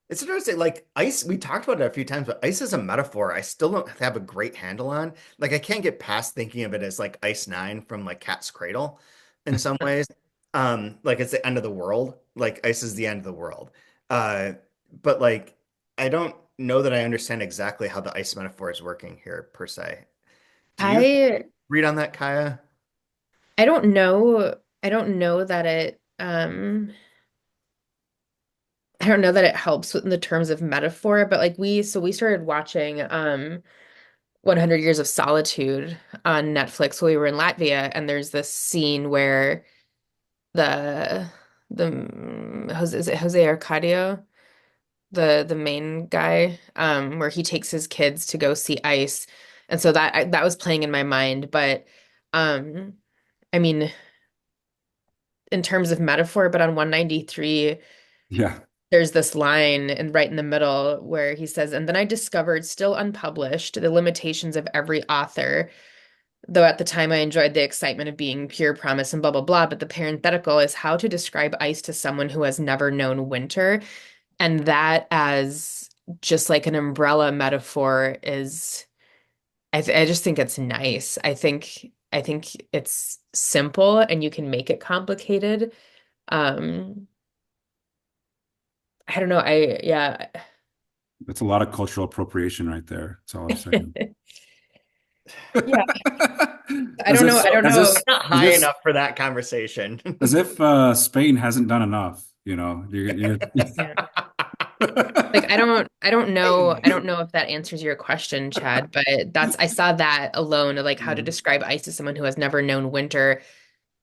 Speaker 2: It's interesting, like ice, we talked about it a few times, but ice is a metaphor I still don't have a great handle on. Like I can't get past thinking of it as like Ice Nine from like Cat's Cradle in some ways. Like it's the end of the world. Like ice is the end of the world. Uh, but like I don't. know that I understand exactly how the ice metaphor is working here per se. Do you
Speaker 1: I
Speaker 2: read on that, Kaya?
Speaker 1: I don't know. I don't know that it I don't know that it helps in the terms of metaphor, but like we started watching 100 Years of Solitude on Netflix while we were in Latvia, and there's this scene where the Jose, is it Jose Arcadio, the main guy, where he takes his kids to go see ice, and so that was playing in my mind. But um, I mean, in terms of metaphor, but on 193,
Speaker 3: Yeah.
Speaker 1: there's this line and right in the middle where he says, "And then I discovered, still unpublished, the limitations of every author." Though at the time I enjoyed the excitement of being pure promise and blah, blah, blah. But the parenthetical is how to describe ice to someone who has never known winter. And that as just like an umbrella metaphor is, I just think it's nice. I think it's simple and you can make it complicated. Um, I don't know. Yeah.
Speaker 3: That's a lot of cultural appropriation right there. That's all I'm saying.
Speaker 1: Yeah. I
Speaker 3: As
Speaker 1: don't know.
Speaker 3: if,
Speaker 1: I don't
Speaker 3: as
Speaker 1: know.
Speaker 3: if,
Speaker 2: It's not
Speaker 3: as
Speaker 2: high
Speaker 3: if,
Speaker 2: enough for that conversation.
Speaker 3: as if Spain hasn't done enough. You're
Speaker 1: Yeah. Like I don't know if that answers your question, Chad, but I saw that alone of like how to describe ice to someone who has never known winter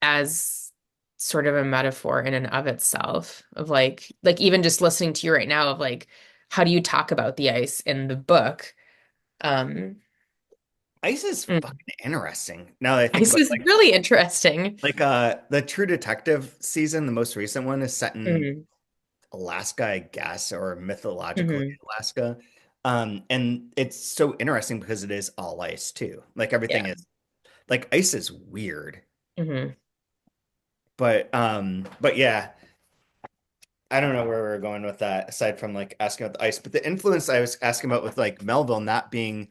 Speaker 1: as sort of a metaphor in and of itself of like even just listening to you right now of like how do you talk about the ice in the book? Um,
Speaker 2: Ice is
Speaker 1: mm,
Speaker 2: fucking interesting. Now that I think
Speaker 1: Ice
Speaker 2: about
Speaker 1: is really interesting.
Speaker 2: the True Detective season, the most recent one is set in
Speaker 1: Hmm.
Speaker 2: Alaska, I guess, or mythologically
Speaker 1: Hmm.
Speaker 2: Alaska. And it's so interesting because it is all ice too. Like everything
Speaker 1: Yeah.
Speaker 2: is like ice is weird.
Speaker 1: Hmm.
Speaker 2: But yeah, I don't know where we're going with that aside from like asking about the ice. But the influence I was asking about with like Melville not being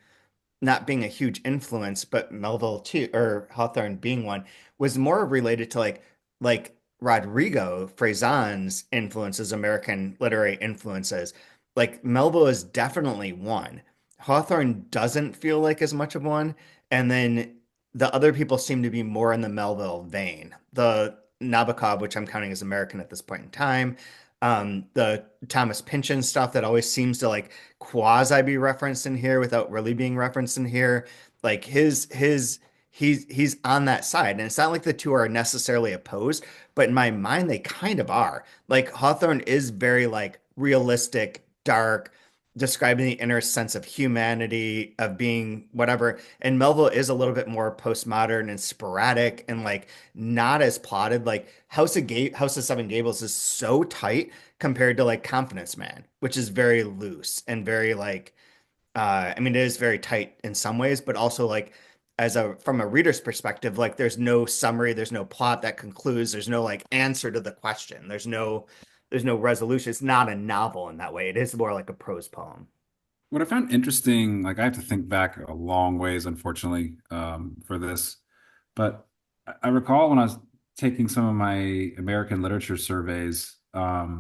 Speaker 2: a huge influence, but Melville too, or Hawthorne being one, was more related to like Rodrigo Frazan's influences, American literary influences. Like Melville is definitely one. Hawthorne doesn't feel like as much of one, and then the other people seem to be more in the Melville vein. The Nabokov, which I'm counting as American at this point in time, the Thomas Pynchon stuff that always seems to like quasi be referenced in here without really being referenced in here. Like he's on that side. And it's not like the two are necessarily opposed, but in my mind they kind of are. Like Hawthorne is very like realistic, dark, describing the inner sense of humanity, of being whatever. And Melville is a little bit more postmodern and sporadic and like not as plotted. Like House of Seven Gables is so tight compared to like Confidence Man, which is very loose and very like I mean it is very tight in some ways, but also like as a from a reader's perspective, like there's no summary, there's no plot that concludes, there's no like answer to the question. There's no resolution. It's not a novel in that way. It is more like a prose poem.
Speaker 3: What I found interesting, like I have to think back a long ways, unfortunately, for this, but I recall when I was taking some of my American literature surveys, like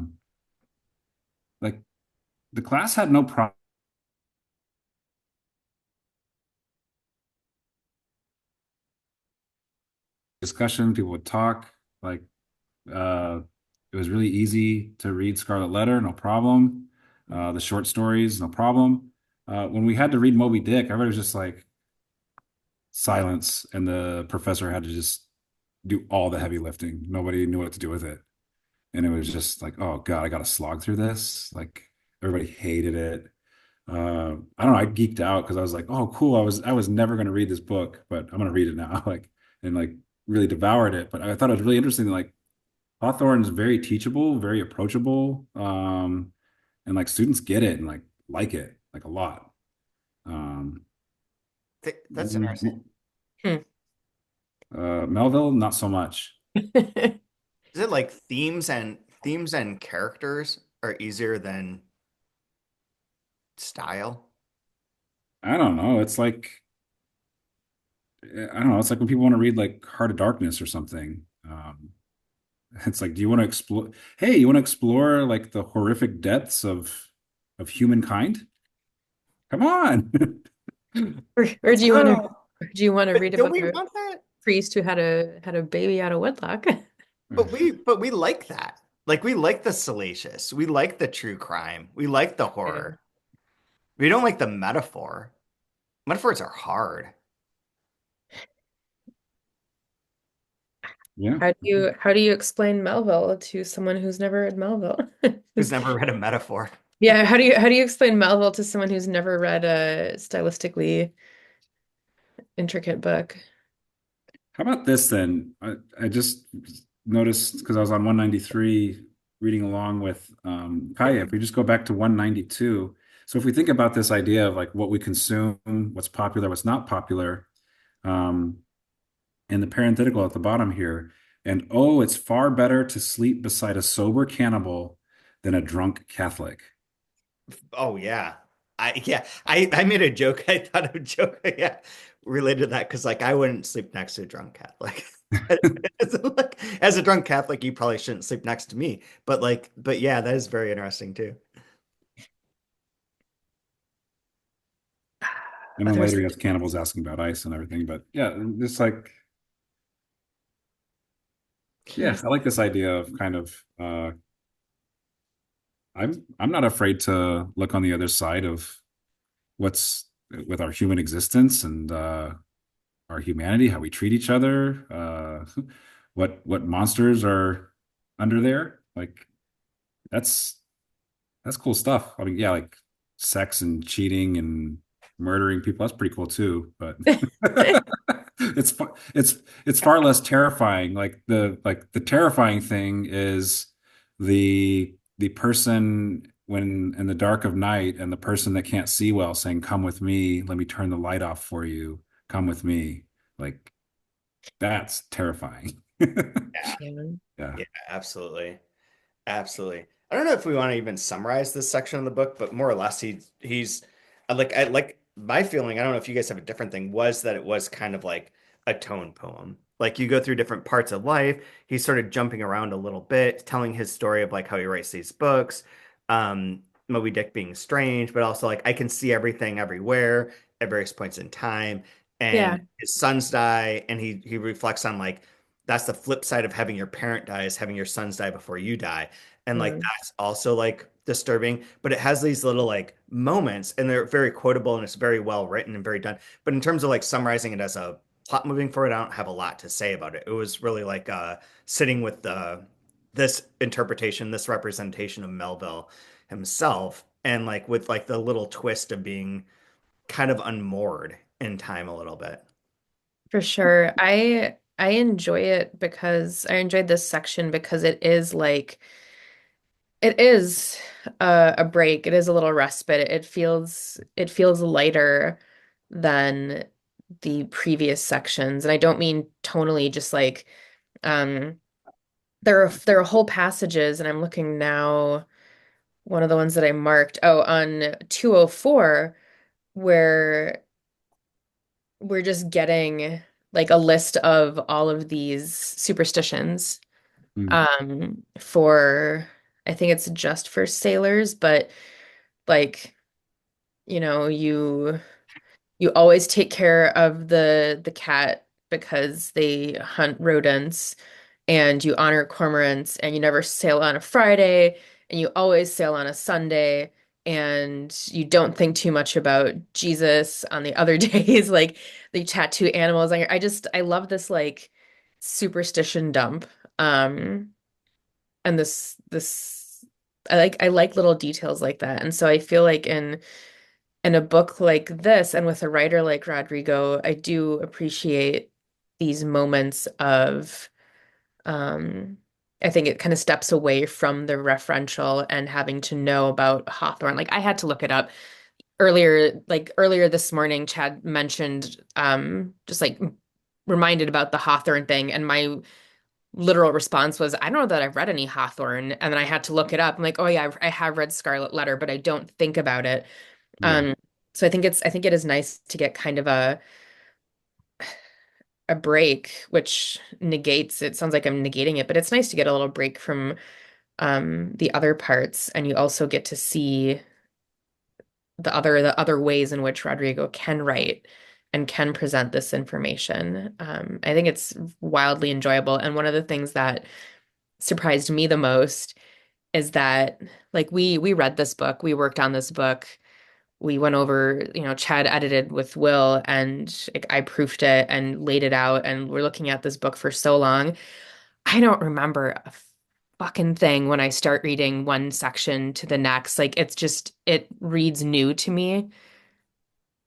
Speaker 3: the class had no problem discussion. People would talk, like uh, it was really easy to read Scarlet Letter, no problem. The short stories, no problem. When we had to read Moby Dick, everybody was just like silence, and the professor had to just do all the heavy lifting. Nobody knew what to do with it. And it was just like, oh God, I got to slog through this. Like everybody hated it. I don't know. I geeked out because I was like, oh, cool. I was never going to read this book, but I'm going to read it now. Like, and like really devoured it. But I thought it was really interesting. Like Hawthorne's very teachable, very approachable. And like students get it and like it like a lot. Um,
Speaker 2: That's interesting.
Speaker 1: Hmm.
Speaker 3: Melville, not so much.
Speaker 2: Is it like themes and characters are easier than style?
Speaker 3: I don't know. It's like I don't know. It's like when people want to read like Heart of Darkness or something. It's like, do you want to explore? Hey, you want to explore like the horrific depths of humankind? Come on.
Speaker 1: Or
Speaker 2: Let's
Speaker 1: do you want to
Speaker 2: go.
Speaker 1: do you want to read
Speaker 2: Don't
Speaker 1: about
Speaker 2: we
Speaker 1: a
Speaker 2: want that?
Speaker 1: priest who had a baby out of wedlock?
Speaker 2: But we like that. Like we like the salacious. We like the true crime. We like the
Speaker 1: Yeah.
Speaker 2: horror. We don't like the metaphor. Metaphors are hard.
Speaker 3: Yeah.
Speaker 1: How do you explain Melville to someone who's never read Melville?
Speaker 2: Who's never read a metaphor?
Speaker 1: Yeah, how do you explain Melville to someone who's never read a stylistically intricate book?
Speaker 3: How about this then? I just noticed because I was on 193 reading along with Kaya. If we just go back to 192, so if we think about this idea of like what we consume, what's popular, what's not popular, um, and the parenthetical at the bottom here, and oh, it's far better to sleep beside a sober cannibal than a drunk Catholic.
Speaker 2: Oh yeah. I made a joke. I thought of a joke, yeah, related to that because like I wouldn't sleep next to a drunk Catholic. As a drunk Catholic, you probably shouldn't sleep next to me. But yeah, that is very interesting too.
Speaker 3: And then
Speaker 1: There's
Speaker 3: later he has cannibals asking about ice and everything. But yeah, just like yeah,
Speaker 1: he's
Speaker 3: I like this idea of kind of I'm not afraid to look on the other side of what's with our human existence and our humanity, how we treat each other, what monsters are under there. Like that's that's cool stuff. I mean, yeah, like sex and cheating and murdering people, that's pretty cool too. But it's far less terrifying. Like the terrifying thing is the person when in the dark of night and the person that can't see well saying, "Come with me, let me turn the light off for you. Come with me." Like that's terrifying.
Speaker 2: Yeah,
Speaker 3: Yeah.
Speaker 2: yeah, absolutely. Absolutely. I don't know if we want to even summarize this section of the book, but more or less he's I like my feeling, I don't know if you guys have a different thing, was that it was kind of like a tone poem. Like you go through different parts of life, he's sort of jumping around a little bit, telling his story of like how he writes these books, Moby Dick being strange, but also like I can see everything everywhere at various points in time.
Speaker 1: Yeah,
Speaker 2: And his sons die, and he reflects on like that's the flip side of having your parent die is having your sons die before you die. And like
Speaker 1: mm,
Speaker 2: that's also like disturbing, but it has these little like moments and they're very quotable and it's very well written and very done. But in terms of like summarizing it as a plot moving forward, I don't have a lot to say about it. It was really like sitting with the this interpretation, this representation of Melville himself, and like with like the little twist of being kind of unmoored in time a little bit.
Speaker 1: for sure. I enjoy it because I enjoyed this section because it is a break. It is a little respite. It feels lighter than the previous sections. And I don't mean tonally, just like um there are whole passages, and I'm looking now, one of the ones that I marked, oh, on 204, where we're just getting like a list of all of these superstitions
Speaker 3: Mm.
Speaker 1: for I think it's just for sailors, but like, you know, you always take care of the cat because they hunt rodents, and you honor cormorants, and you never sail on a Friday, and you always sail on a Sunday, and you don't think too much about Jesus on the other days, like the tattoo animals on your I love this like superstition dump. Um and this I like little details like that. And so I feel like in a book like this, and with a writer like Rodrigo, I do appreciate these moments of, um, I think it kind of steps away from the referential and having to know about Hawthorne. Like I had to look it up earlier this morning, Chad mentioned, just like reminded about the Hawthorne thing, and my literal response was, I don't know that I've read any Hawthorne. And then I had to look it up. I'm like, oh yeah, I have read Scarlet Letter, but I don't think about it.
Speaker 3: Yeah.
Speaker 1: Um, so I think it is nice to get kind of a break, which negates, it sounds like I'm negating it, but it's nice to get a little break from the other parts, and you also get to see the other ways in which Rodrigo can write and can present this information. I think it's wildly enjoyable. And one of the things that surprised me the most is that like we read this book, we worked on this book, we went over, Chad edited with Will and like, I proofed it and laid it out, and we're looking at this book for so long. I don't remember a fucking thing when I start reading one section to the next. Like it reads new to me,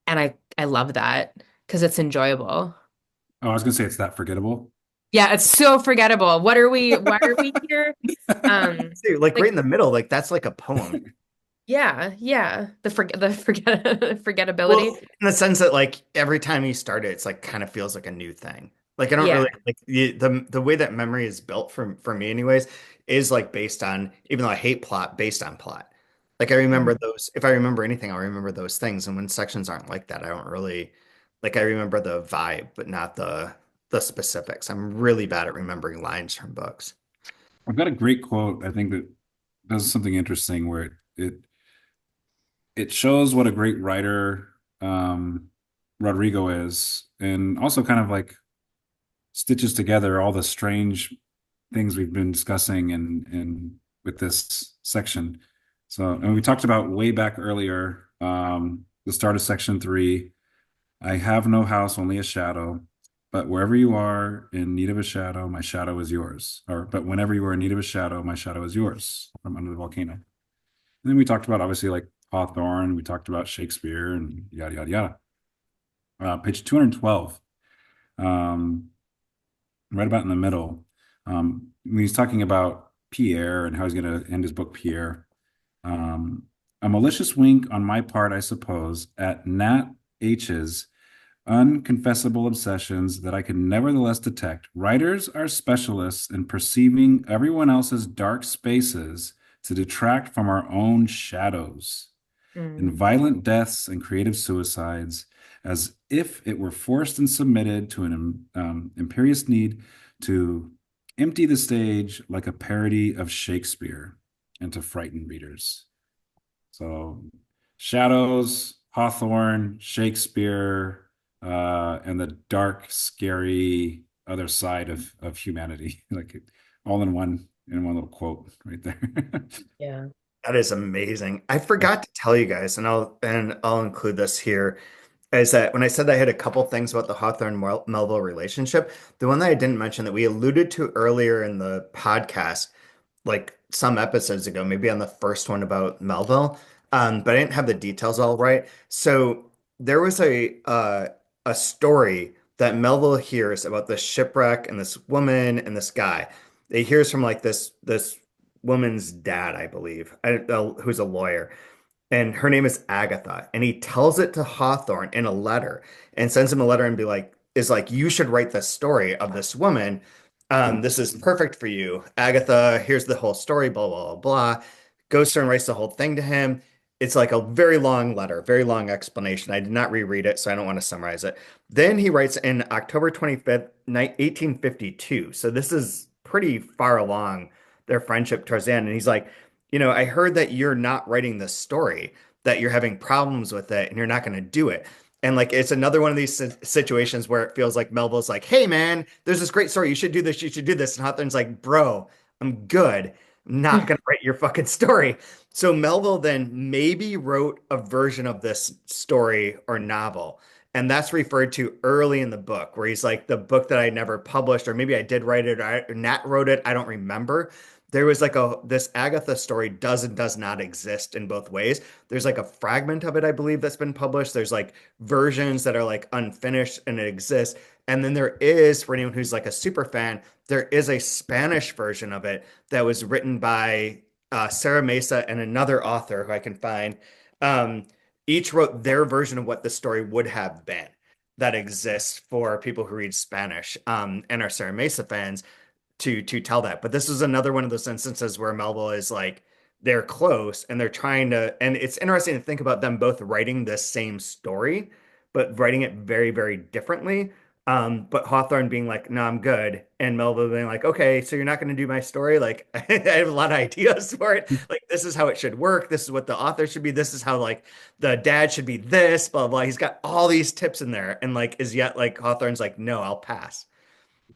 Speaker 1: and I love that because it's enjoyable.
Speaker 3: Oh, I was gonna say it's that forgettable.
Speaker 1: Yeah, it's so forgettable. Why are we here?
Speaker 2: See, like right
Speaker 1: Like
Speaker 2: in the middle, like that's like a poem.
Speaker 1: yeah, yeah. Forgettability.
Speaker 2: Well, in the sense that like every time you start it, it's like kind of feels like a new thing. Like I don't
Speaker 1: Yeah.
Speaker 2: really like the way that memory is built for me anyways is like based on, even though I hate plot, based on plot. Like I remember
Speaker 1: Mhm.
Speaker 2: those, if I remember anything, I'll remember those things. And when sections aren't like that, I don't really like, I remember the vibe, but not the specifics. I'm really bad at remembering lines from books.
Speaker 3: I've got a great quote, I think that does something interesting where it shows what a great writer Rodrigo is, and also kind of like stitches together all the strange things we've been discussing and with this section. So, and we talked about way back earlier, the start of section 3. I have no house, only a shadow. But wherever you are in need of a shadow, my shadow is yours. Or, but whenever you are in need of a shadow, my shadow is yours from under the volcano. And then we talked about obviously like Hawthorne, we talked about Shakespeare and yada, yada, yada. Page 212, um, right about in the middle, when he's talking about Pierre and how he's going to end his book, Pierre. Um, a malicious wink on my part, I suppose, at Nat H's unconfessable obsessions that I can nevertheless detect. Writers are specialists in perceiving everyone else's dark spaces to detract from our own shadows, in
Speaker 1: Mm.
Speaker 3: violent deaths and creative suicides, as if it were forced and submitted to an imperious need to empty the stage like a parody of Shakespeare and to frighten readers. So, Shadows, Hawthorne, Shakespeare, and the dark, scary other side of humanity, like all in one little quote right there.
Speaker 1: Yeah.
Speaker 2: That is amazing. I forgot to tell you guys, and I'll include this here, is that when I said I had a couple things about the Hawthorne Melville relationship, the one that I didn't mention that we alluded to earlier in the podcast, like some episodes ago, maybe on the first one about Melville, but I didn't have the details all right. So there was a story that Melville hears about this shipwreck and this woman and this guy. He hears from like this woman's dad, I believe, who's a lawyer, and her name is Agatha. And he tells it to Hawthorne in a letter and sends him a letter and is like, you should write the story of this woman. This is perfect for you. Agatha, here's the whole story, blah, blah, blah, blah. Goes through and writes the whole thing to him. It's like a very long letter, very long explanation. I did not reread it, so I don't want to summarize it. Then he writes in October 25th, 1852. So this is pretty far along their friendship towards the end. And he's like, I heard that you're not writing this story, that you're having problems with it and you're not going to do it. And like, it's another one of these situations where it feels like Melville's like, hey, man, there's this great story. You should do this. You should do this. And Hawthorne's like, bro, I'm good. I'm not going to write your fucking story. So Melville then maybe wrote a version of this story or novel. And that's referred to early in the book, where he's like, the book that I never published, or maybe I did write it, or Nat wrote it. I don't remember. There was like this Agatha story does and does not exist in both ways. There's like a fragment of it, I believe, that's been published. There's like versions that are like unfinished and it exists. And then there is, for anyone who's like a super fan, there is a Spanish version of it that was written by Sarah Mesa and another author who I can find. Um, each wrote their version of what the story would have been that exists for people who read Spanish and are Sarah Mesa fans to tell that. But this is another one of those instances where Melville is like they're close and they're trying to, and it's interesting to think about them both writing the same story, but writing it very, very differently. But Hawthorne being like, no, I'm good. And Melville being like, okay, so you're not going to do my story? Like, I have a lot of ideas for it. Like, this is how it should work. This is what the author should be. This is how, like, the dad should be this, blah, blah. He's got all these tips in there. And, like, is yet, like, Hawthorne's like, no, I'll pass,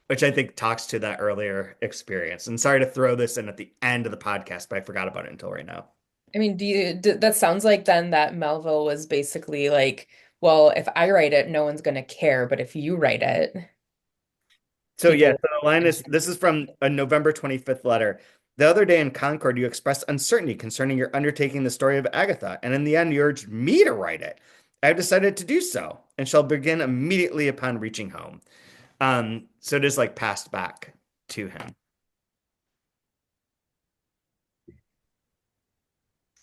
Speaker 2: which I think talks to that earlier experience. And sorry to throw this in at the end of the podcast, but I forgot about it until right now.
Speaker 1: I mean, that sounds like then that Melville was basically like, well, if I write it, no one's gonna care, but if you write it,
Speaker 2: So yeah,
Speaker 1: people
Speaker 2: so the line is this is from a November 25th letter. The other day in Concord, you expressed uncertainty concerning your undertaking the story of Agatha, and in the end, you urged me to write it. I have decided to do so, and shall begin immediately upon reaching home. So it is like passed back to him.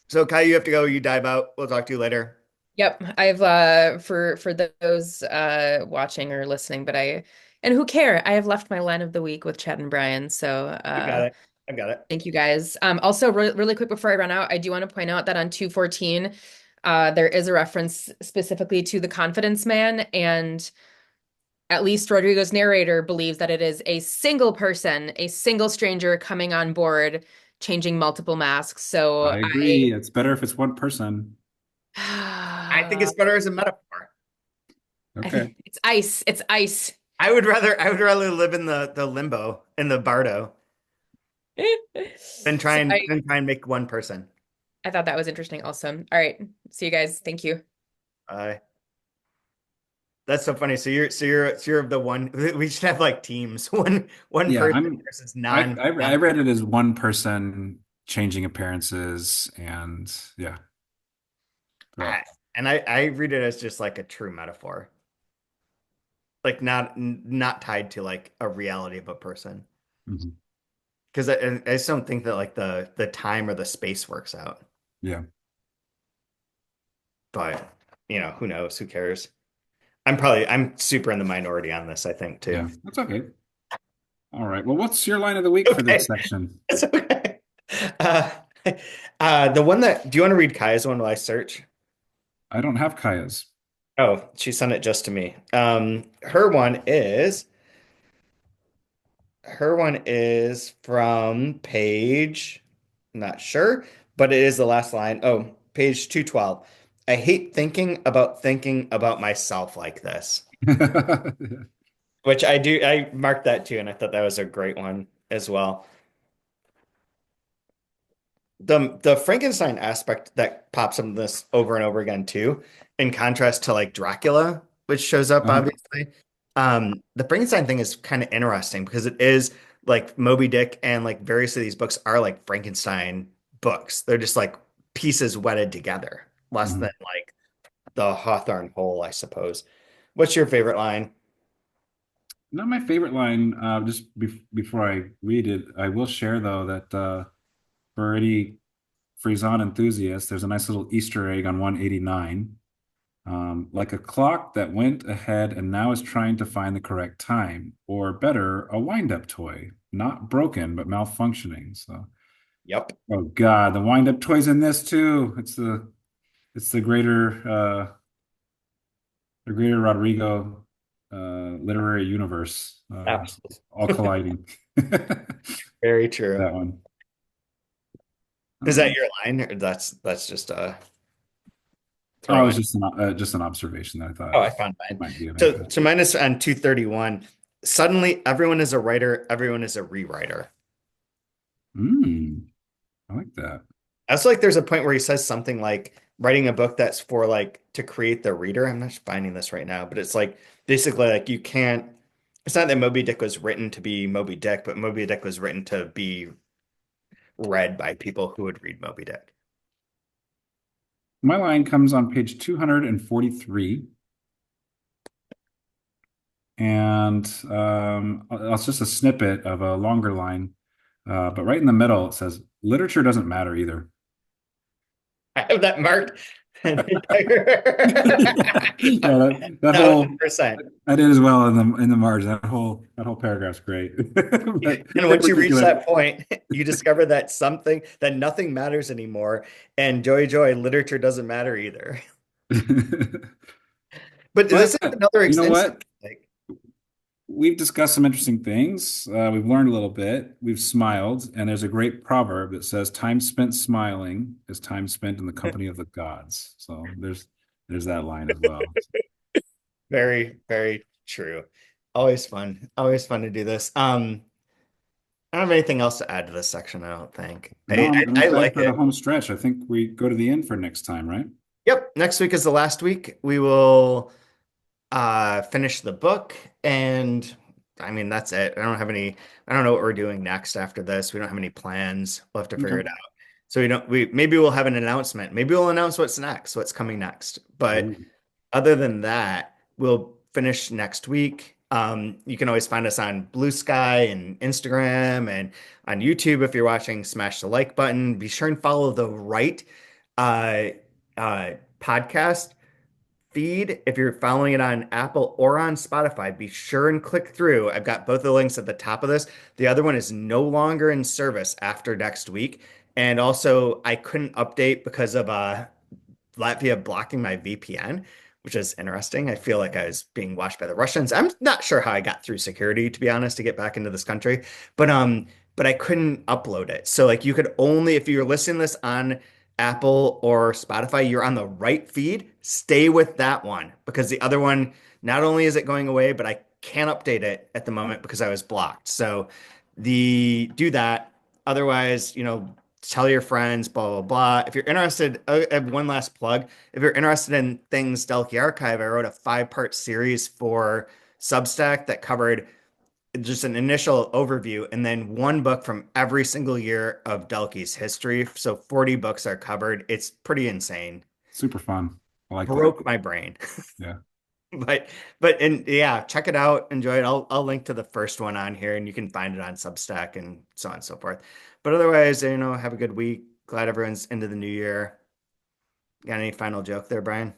Speaker 2: So Kai, you have to go. You dive out. We'll talk to you later.
Speaker 1: Yep, I've for those watching or listening, but I and who care? I have left my line of the week with Chad and Brian, so
Speaker 2: You got it. I got it.
Speaker 1: thank you guys. Also, really quick before I run out, I do want to point out that on 214, there is a reference specifically to the Confidence Man, and at least Rodrigo's narrator believes that it is a single person, a single stranger coming on board, changing multiple masks.
Speaker 3: I
Speaker 1: So
Speaker 3: agree. It's better if it's one person.
Speaker 2: I think
Speaker 1: I,
Speaker 2: it's better as a metaphor.
Speaker 1: I
Speaker 3: Okay.
Speaker 1: think it's ice. It's ice.
Speaker 2: I would rather live in the limbo in the bardo than try
Speaker 1: So
Speaker 2: and than try and make one person.
Speaker 1: I thought that was interesting also. All right. See you guys. Thank you.
Speaker 2: Uh, that's so funny. So you're the one. We should have like teams. One
Speaker 3: Yeah,
Speaker 2: person
Speaker 3: I'm
Speaker 2: versus
Speaker 3: I read it as one person changing appearances and yeah, but
Speaker 2: I, and I read it as just like a true metaphor, like not tied to like a reality of a person.
Speaker 3: mhm.
Speaker 2: Because I just don't think that like the time or the space works out.
Speaker 3: Yeah,
Speaker 2: But who knows? Who cares? I'm super in the minority on this, I think too.
Speaker 3: yeah. That's okay. All right. Well, what's your line of the week for this
Speaker 2: Okay.
Speaker 3: section?
Speaker 2: It's okay. Uh, the one that do you want to read Kaya's one while I search?
Speaker 3: I don't have Kaya's.
Speaker 2: Oh, she sent it just to me. Her one is from page, not sure, but it is the last line. Oh, page 212. I hate thinking about myself like this, which I do. I marked that too, and I thought that was a great one as well. The Frankenstein aspect that pops up in this over and over again too, in contrast to like Dracula, which shows up
Speaker 3: Uh-huh.
Speaker 2: obviously. The Frankenstein thing is kind of interesting because it is like Moby Dick and like various of these books are like Frankenstein books. They're just like pieces wedded together, less than
Speaker 3: Mhm.
Speaker 2: like the Hawthorne whole, I suppose. What's your favorite line?
Speaker 3: Not my favorite line. Just before I read it, I will share though that for any Frisson enthusiasts, there's a nice little Easter egg on 189. Like a clock that went ahead and now is trying to find the correct time, or better, a wind-up toy, not broken but malfunctioning. So,
Speaker 2: Yep,
Speaker 3: oh God, the wind-up toy's in this too. It's the greater Rodrigo literary universe,
Speaker 2: absolutely.
Speaker 3: all colliding.
Speaker 2: Very true.
Speaker 3: That one.
Speaker 2: Is that
Speaker 3: Um,
Speaker 2: your line, or that's just a
Speaker 3: oh, it
Speaker 2: throw
Speaker 3: was
Speaker 2: in?
Speaker 3: just an observation that I
Speaker 2: Oh,
Speaker 3: thought
Speaker 2: I found mine.
Speaker 3: might be of
Speaker 2: So
Speaker 3: interest.
Speaker 2: mine is on 231. Suddenly, everyone is a writer, everyone is a rewriter.
Speaker 3: Mm, I like that.
Speaker 2: I also like there's a point where he says something like writing a book that's for like to create the reader. I'm not finding this right now, but it's like basically like you can't. It's not that Moby Dick was written to be Moby Dick, but Moby Dick was written to be read by people who would read Moby Dick.
Speaker 3: My line comes on page 243, and it's just a snippet of a longer line. But right in the middle, it says, literature doesn't matter either.
Speaker 2: I have that marked. An
Speaker 3: Yeah,
Speaker 2: entire
Speaker 3: that whole
Speaker 2: 1000%.
Speaker 3: I did as well in the margin. That whole paragraph's great. But
Speaker 2: And
Speaker 3: in
Speaker 2: once you reach
Speaker 3: particular,
Speaker 2: that point, you discover that nothing matters anymore. And joy, joy, literature doesn't matter either. But this
Speaker 3: but
Speaker 2: is another
Speaker 3: you know
Speaker 2: instance,
Speaker 3: what?
Speaker 2: like,
Speaker 3: we've discussed some interesting things. We've learned a little bit. We've smiled, and there's a great proverb that says, "Time spent smiling is time spent in the company of the gods." So there's that line as well.
Speaker 2: Very, very true. Always fun to do this. I don't have anything else to add to this section, I don't think.
Speaker 3: No, I'm
Speaker 2: I
Speaker 3: excited
Speaker 2: like
Speaker 3: for the
Speaker 2: it.
Speaker 3: home stretch. I think we go to the end for next time, right?
Speaker 2: Yep, next week is the last week. We will finish the book, and I mean that's it. I don't know what we're doing next after this. We don't have any plans. We'll have to figure it
Speaker 3: Okay.
Speaker 2: out. So we maybe we'll have an announcement. Maybe we'll announce what's next, what's coming next. But
Speaker 3: Ooh,
Speaker 2: other than that, we'll finish next week. You can always find us on Blue Sky and Instagram and on YouTube if you're watching. Smash the like button. Be sure and follow the right uh, podcast feed. If you're following it on Apple or on Spotify, be sure and click through. I've got both the links at the top of this. The other one is no longer in service after next week. And also, I couldn't update because of Latvia blocking my VPN, which is interesting. I feel like I was being watched by the Russians. I'm not sure how I got through security, to be honest, to get back into this country. But I couldn't upload it. So like you could only if you're listening to this on Apple or Spotify, you're on the right feed. Stay with that one because the other one, not only is it going away, but I can't update it at the moment because I was blocked. So the do that. Otherwise, tell your friends, blah, blah, blah. If you're interested, I have one last plug. If you're interested in things Delkey Archive, I wrote a 5-part series for Substack that covered just an initial overview and then one book from every single year of Delkey's history. So 40 books are covered. It's pretty insane.
Speaker 3: super fun. I like that.
Speaker 2: Broke my brain.
Speaker 3: Yeah.
Speaker 2: But and yeah, check it out. Enjoy it. I'll link to the first one on here and you can find it on Substack and so on and so forth. But otherwise, have a good week. Glad everyone's into the new year. Got any final joke there, Brian?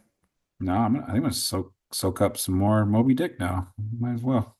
Speaker 3: No, I think I'm gonna soak up some more Moby Dick now. Might as well.